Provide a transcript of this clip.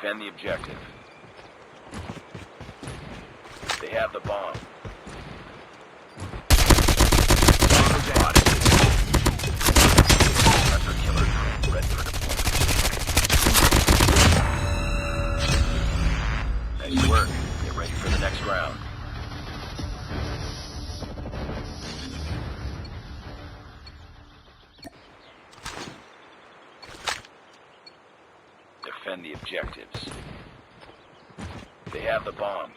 Defend the objective. They have the bomb. Bomb spotted. Hunter killer drone ready for deployment. Nice work. Get ready for the next round. Defend the objectives. They have the bomb.